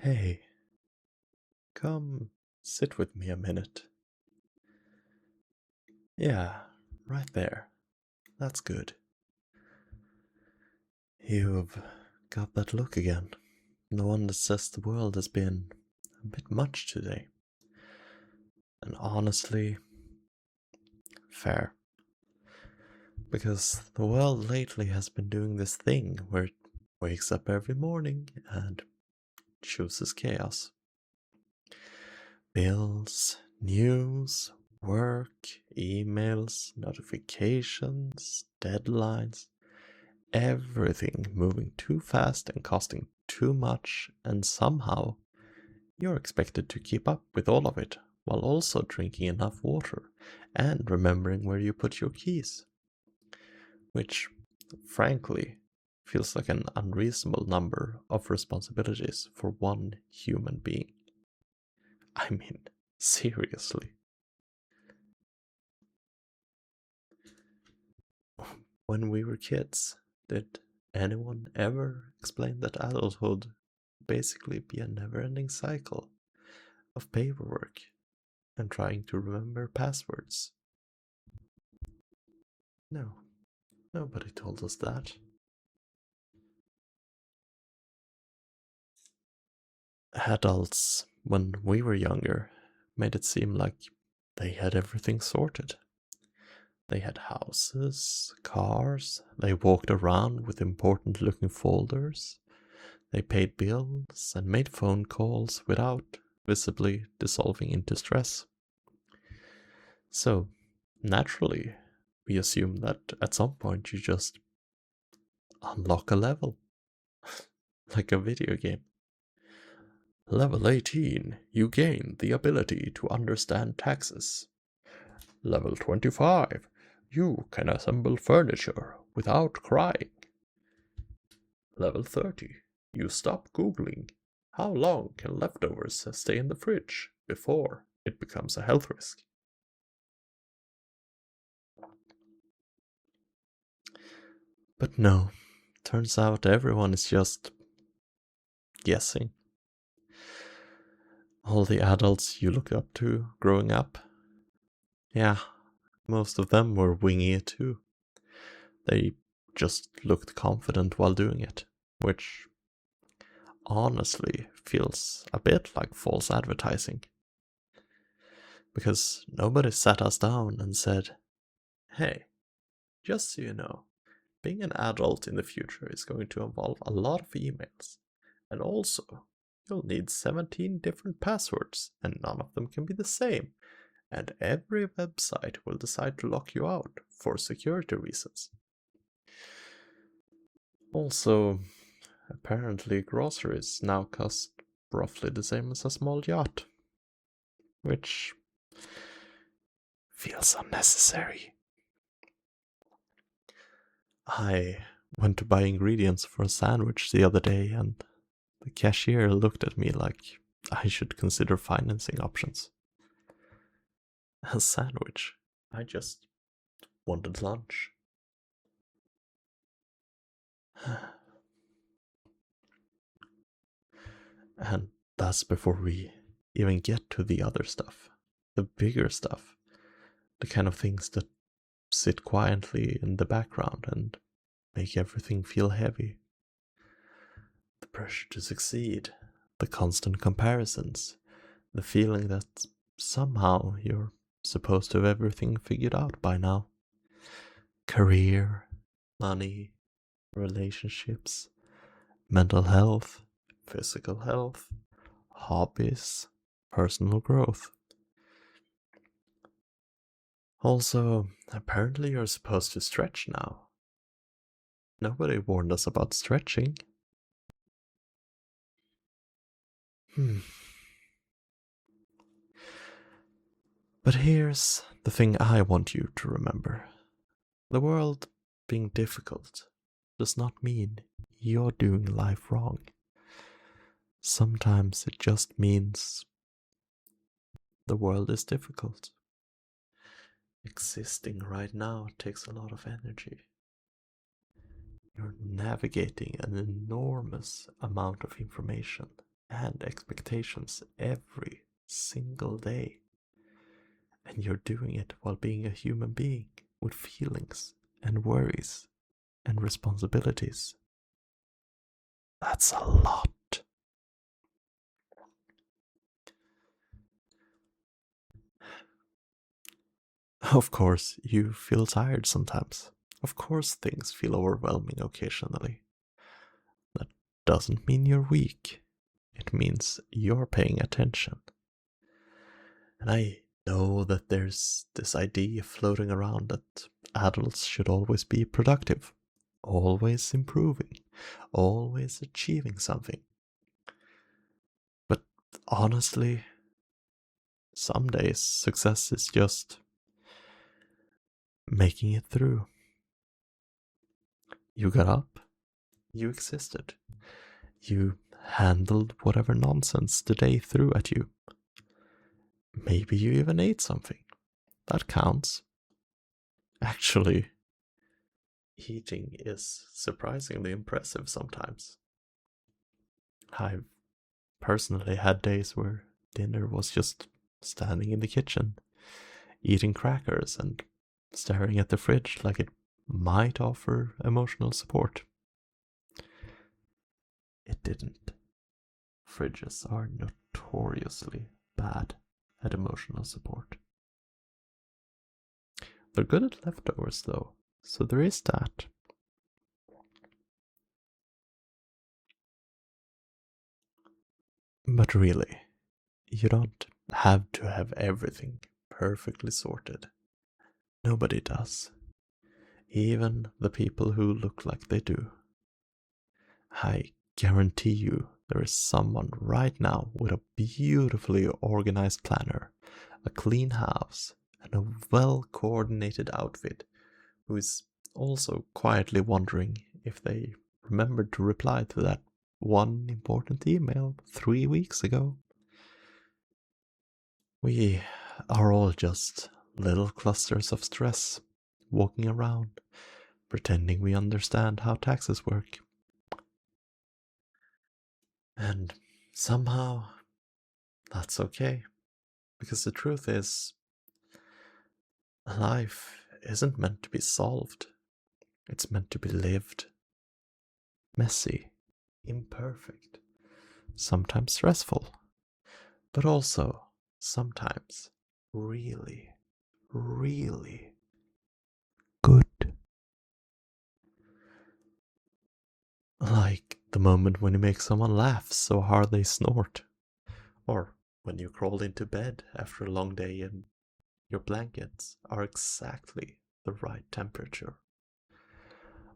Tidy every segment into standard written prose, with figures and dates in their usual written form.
Hey, come sit with me a minute. Yeah, right there. That's good. You've got that look again. The one that says the world has been a bit much today. And honestly, fair. Because the world lately has been doing this thing where it wakes up every morning and chooses chaos. Bills, news, work, emails, notifications, deadlines, everything moving too fast and costing too much, and somehow you're expected to keep up with all of it while also drinking enough water and remembering where you put your keys. Which, frankly, feels like an unreasonable number of responsibilities for one human being. I mean, seriously. When we were kids, did anyone ever explain that adulthood basically be a never-ending cycle of paperwork and trying to remember passwords? No, nobody told us that. Adults, when we were younger, made it seem like they had everything sorted. They had houses, cars, they walked around with important looking folders, they paid bills and made phone calls without visibly dissolving into stress. So, naturally, we assume that at some point you just unlock a level, like a video game. Level 18, you gain the ability to understand taxes. Level 25, you can assemble furniture without crying. Level 30, you stop Googling how long can leftovers stay in the fridge before it becomes a health risk. But no, turns out everyone is just guessing. All the adults you look up to growing up, yeah, most of them were winging it too. They just looked confident while doing it, which honestly feels a bit like false advertising. Because nobody sat us down and said, hey, just so you know, being an adult in the future is going to involve a lot of emails. And also, you'll need 17 different passwords, and none of them can be the same. And every website will decide to lock you out for security reasons. Also, apparently groceries now cost roughly the same as a small yacht, which feels unnecessary. I went to buy ingredients for a sandwich the other day, and the cashier looked at me like I should consider financing options. A sandwich? I just wanted lunch. And that's before we even get to the other stuff. The bigger stuff. The kind of things that sit quietly in the background and make everything feel heavy. The pressure to succeed, the constant comparisons, the feeling that somehow you're supposed to have everything figured out by now. Career, money, relationships, mental health, physical health, hobbies, personal growth. Also, apparently you're supposed to stretch now. Nobody warned us about stretching. But here's the thing I want you to remember. The world being difficult does not mean you're doing life wrong. Sometimes it just means the world is difficult. Existing right now takes a lot of energy. You're navigating an enormous amount of information and expectations every single day. And you're doing it while being a human being with feelings and worries and responsibilities. That's a lot. Of course, you feel tired sometimes. Of course, things feel overwhelming occasionally. That doesn't mean you're weak. It means you're paying attention. And I know that there's this idea floating around that adults should always be productive, always improving, always achieving something. But honestly, some days success is just making it through. You got up, you existed, you handled whatever nonsense the day threw at you. Maybe you even ate something. That counts. Actually, eating is surprisingly impressive sometimes. I've personally had days where dinner was just standing in the kitchen, eating crackers and staring at the fridge like it might offer emotional support. It didn't. Fridges are notoriously bad at emotional support. They're good at leftovers though, so there is that. But really, you don't have to have everything perfectly sorted. Nobody does. Even the people who look like they do. I guarantee you there is someone right now with a beautifully organized planner, a clean house, and a well coordinated outfit who is also quietly wondering if they remembered to reply to that one important email 3 weeks ago. We are all just little clusters of stress walking around, pretending we understand how taxes work. And somehow that's okay, because the truth is, life isn't meant to be solved, it's meant to be lived. Messy, imperfect, sometimes stressful, but also sometimes really, really good. Like the moment when you make someone laugh so hard they snort, or when you crawl into bed after a long day and your blankets are exactly the right temperature,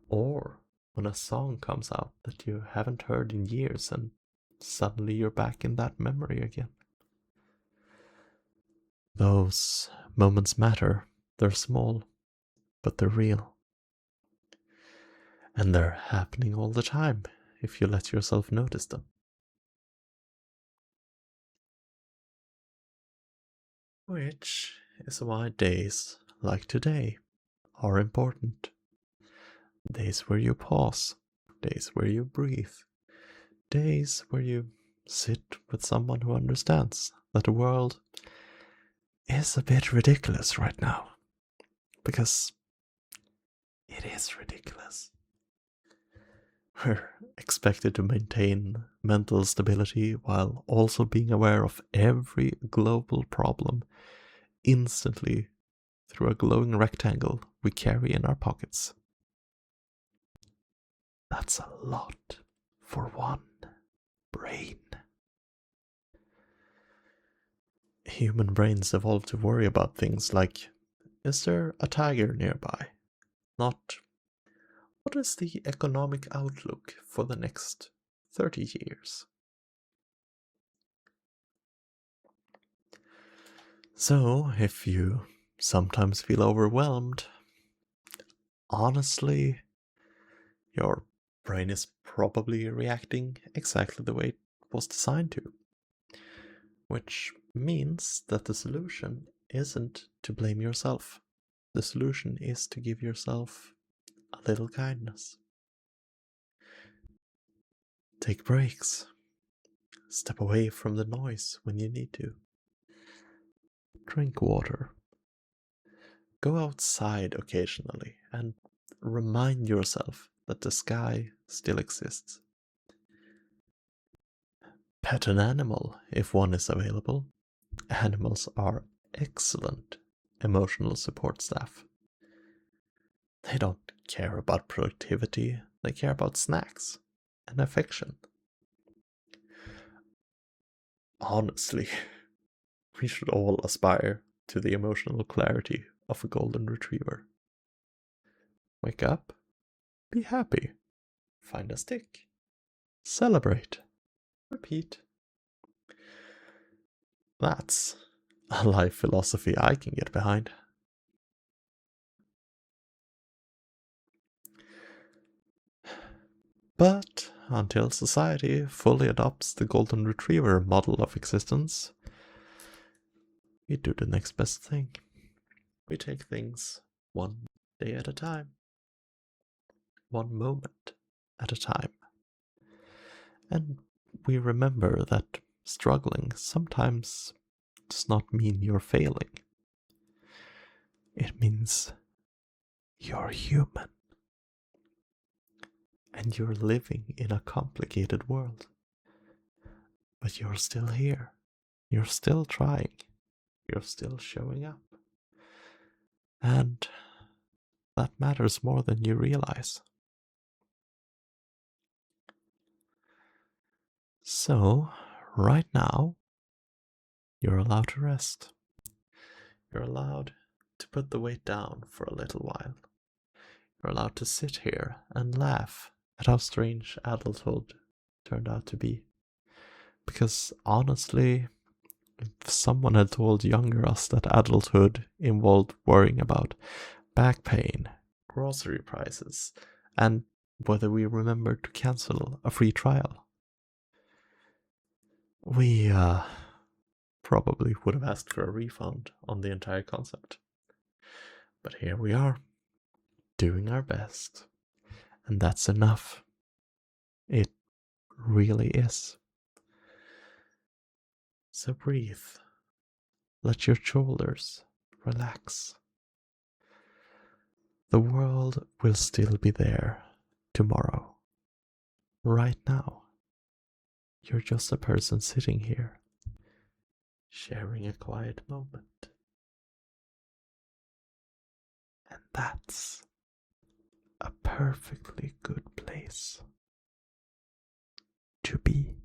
or when a song comes out that you haven't heard in years and suddenly you're back in that memory again. Those moments matter. They're small, but they're real. And they're happening all the time if you let yourself notice them. Which is why days like today are important. Days where you pause, days where you breathe, days where you sit with someone who understands that the world is a bit ridiculous right now. Because it is ridiculous. We're expected to maintain mental stability while also being aware of every global problem instantly through a glowing rectangle we carry in our pockets. That's a lot for one brain. Human brains evolved to worry about things like, is there a tiger nearby? Not, what is the economic outlook for the next 30 years? So, if you sometimes feel overwhelmed, honestly, your brain is probably reacting exactly the way it was designed to. Which means that the solution isn't to blame yourself. The solution is to give yourself a little kindness. Take breaks. Step away from the noise when you need to. Drink water. Go outside occasionally and remind yourself that the sky still exists. Pet an animal if one is available. Animals are excellent emotional support staff. They don't care about productivity, they care about snacks and affection. Honestly, we should all aspire to the emotional clarity of a golden retriever. Wake up, be happy, find a stick, celebrate, repeat. That's a life philosophy I can get behind. But until society fully adopts the golden retriever model of existence, we do the next best thing. We take things one day at a time, one moment at a time. And we remember that struggling sometimes does not mean you're failing. It means you're human. And you're living in a complicated world. But you're still here. You're still trying. You're still showing up. And that matters more than you realize. So, right now, you're allowed to rest. You're allowed to put the weight down for a little while. You're allowed to sit here and laugh at how strange adulthood turned out to be. Because honestly, if someone had told younger us that adulthood involved worrying about back pain, grocery prices, and whether we remembered to cancel a free trial, we probably would have asked for a refund on the entire concept. But here we are, doing our best. And that's enough. It really is. So breathe. Let your shoulders relax. The world will still be there tomorrow. Right now, you're just a person sitting here, sharing a quiet moment. And that's a perfectly good place to be.